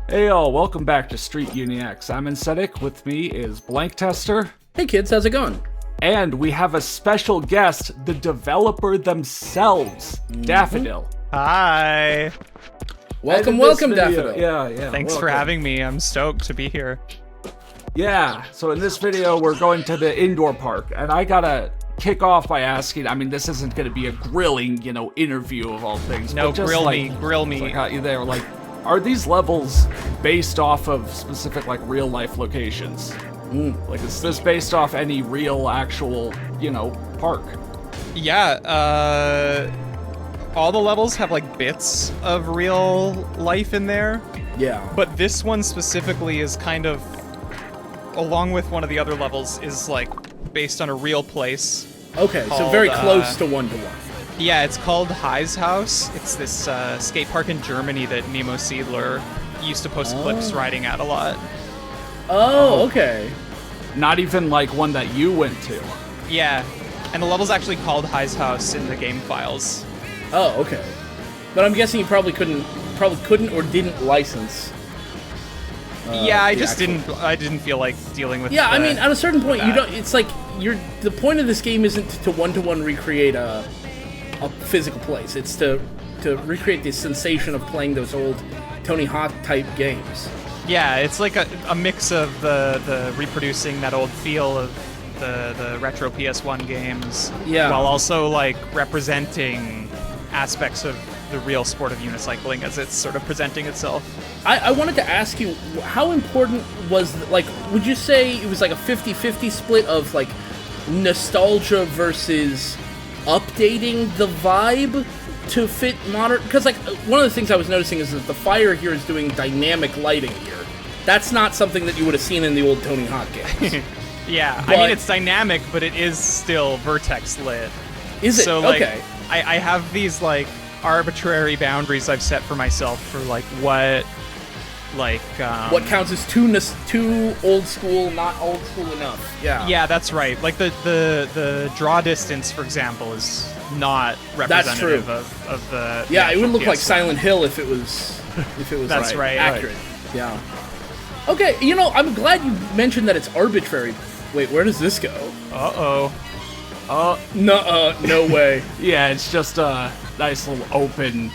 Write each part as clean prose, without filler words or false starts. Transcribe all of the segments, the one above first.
Hey all, welcome back to Street Uni X. I'm Insetic, with me is Blank Tester. Hey kids, how's it going? And we have a special guest, the developer themselves, Daffodil. Hi. Welcome, Daffodil. Yeah. Thanks for having me. I'm stoked to be here. Yeah, so in this video we're going to the indoor park, and I gotta kick off by asking, I mean, this isn't gonna be a grilling, interview of all things. No, but just grill me. Like how you there, are these levels based off of specific, real life locations? Like, is this based off any real, actual, park? Yeah, all the levels have, bits of real life in there. Yeah. But this one specifically is kind of, along with one of the other levels, is, based on a real place. Okay, so called, very close to one-to-one. Yeah, it's called High's House. It's this skate park in Germany that Nemo Siedler used to post clips riding at a lot. Oh, okay. Not even, one that you went to. Yeah, and the level's actually called High's House in the game files. Oh, okay. But I'm guessing you probably couldn't or didn't license. Yeah, I didn't feel like dealing with. Yeah, I mean, at a certain point, that. you don't. It's like the point of this game isn't to one-to-one recreate a physical place. It's to recreate the sensation of playing those old Tony Hawk type games. Yeah, it's like a mix of the reproducing that old feel of the retro PS1 games, Yeah. while also representing aspects of the real sport of unicycling as it's sort of presenting itself. I wanted to ask you, how important was, would you say it was a 50-50 split of, nostalgia versus updating the vibe to fit modern? Because, one of the things I was noticing is that the fire here is doing dynamic lighting here. That's not something that you would have seen in the old Tony Hawk games. Yeah, But- I mean, it's dynamic, but it is still vertex lit. Is it? So, okay. I have these, arbitrary boundaries I've set for myself for, what What counts as too old school, not old school enough. Yeah. Yeah, that's right. The draw distance, for example, is not representative of the. Yeah, it would look like PS1. Silent Hill if it was That's right. accurate. Yeah. Okay, I'm glad you mentioned that it's arbitrary. Wait, where does this go? Uh-oh. No way. Yeah, it's just a nice little open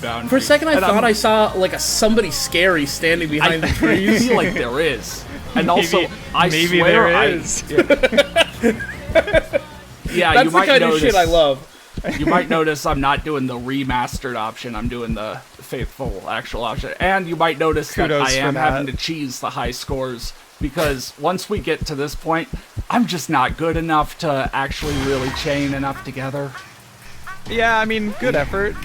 boundary. For a second, I And thought I saw somebody scary standing behind the I trees. feel like there is. And also, I maybe swear there is. Yeah, That's you the might kind notice, of shit I love. You might notice I'm not doing the remastered option. I'm doing the faithful actual option. And you might notice that Kudos I for am that. having to cheese the high scores, because once we get to this point, I'm just not good enough to actually really chain enough together. Yeah, I mean, good effort.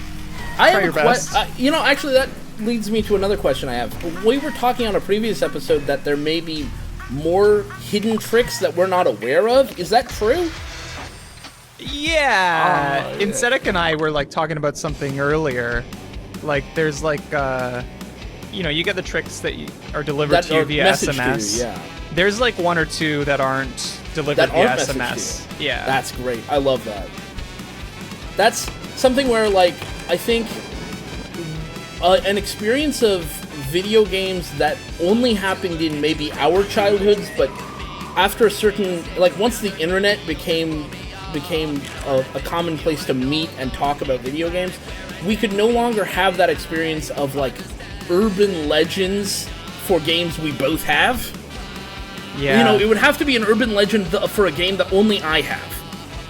I Try have your a best. actually, that leads me to another question I have. We were talking on a previous episode that there may be more hidden tricks that we're not aware of. Is that true? Yeah. Insetic and I were talking about something earlier. There's you get the tricks that are delivered That to you are via messaged to SMS. you, yeah. There's one or two that aren't delivered That via aren't messaged SMS. to you. Yeah. That's great. I love that. That's something where, I think an experience of video games that only happened in maybe our childhoods, but after a certain, once the internet became a common place to meet and talk about video games, we could no longer have that experience of, urban legends for games we both have. Yeah. It would have to be an urban legend for a game that only I have.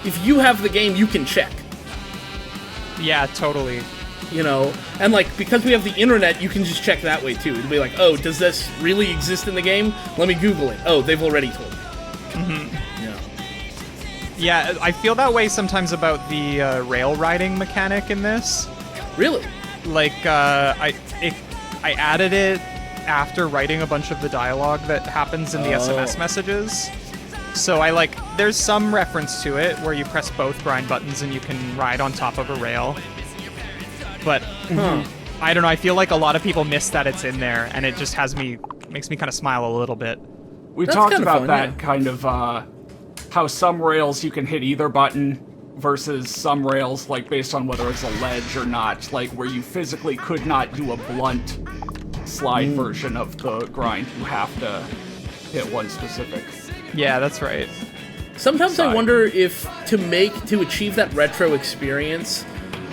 If you have the game, you can check. Yeah, totally. And because we have the internet, you can just check that way too. It'll be oh, does this really exist in the game? Let me Google it. Oh, they've already told me. Mm-hmm. Yeah. Yeah, I feel that way sometimes about the rail riding mechanic in this. Really? I added it after writing a bunch of the dialogue that happens in the SMS messages. So there's some reference to it where you press both grind buttons and you can ride on top of a rail. But I don't know, I feel like a lot of people miss that it's in there, and it just makes me kind of smile a little bit. We That's talked kinda about fun, that yeah. kind of, how some rails you can hit either button versus some rails, based on whether it's a ledge or not, where you physically could not do a blunt slide version of the grind. You have to hit one specific. Yeah, that's right. Sometimes I side. wonder if to achieve that retro experience,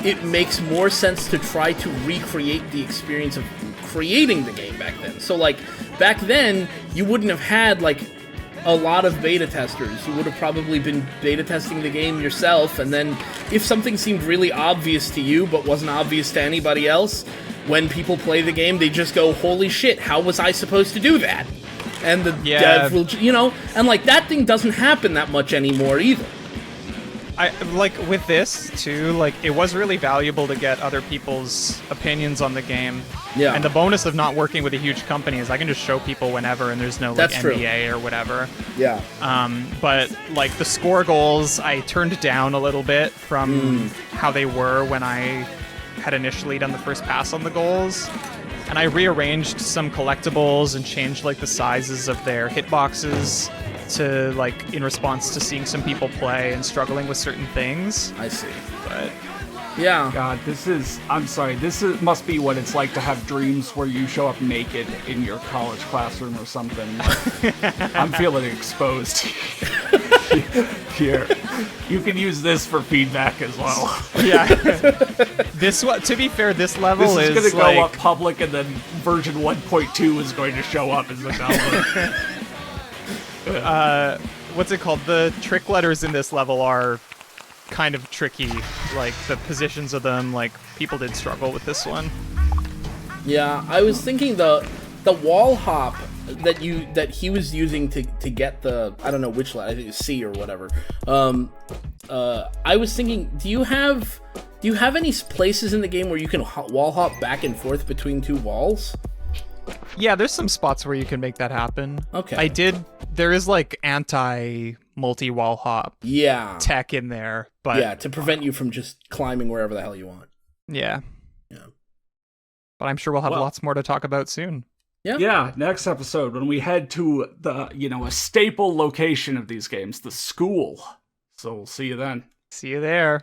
it makes more sense to try to recreate the experience of creating the game back then. So like back then, you wouldn't have had like a lot of beta testers. You would have probably been beta testing the game yourself, and then if something seemed really obvious to you but wasn't obvious to anybody else, when people play the game, they just go, holy shit, how was I supposed to do that? And the dev will, and like that thing doesn't happen that much anymore either. I like with this too, like it was really valuable to get other people's opinions on the game. Yeah. And the bonus of not working with a huge company is I can just show people whenever and there's no like That's true. NDA or whatever. Yeah. But like the score goals I turned down a little bit from how they were when I had initially done the first pass on the goals. And I rearranged some collectibles and changed like the sizes of their hitboxes to like in response to seeing some people play and struggling with certain things. I see. But Yeah. God, I'm sorry, must be what it's like to have dreams where you show up naked in your college classroom or something. I'm feeling exposed here. You can use this for feedback as well. yeah. To be fair, this level This is going to like, go up public, and then version 1.2 is going to show up as the download. what's it called? The trick letters in this level are kind of tricky. Like the positions of them, like people did struggle with this one. Yeah, I was thinking the wall hop that he was using to get the, I don't know which letter, I think it's C or whatever. I was thinking, do you have any places in the game where you can wall hop back and forth between two walls? Yeah, there's some spots where you can make that happen. Okay. There is like multi-wall hop Yeah. tech in there, but Yeah, to prevent you from just climbing wherever the hell you want. yeah. Yeah. But I'm sure we'll have Well- lots more to talk about soon. Yeah, next episode when we head to the, a staple location of these games, the school. So we'll see you then. See you there.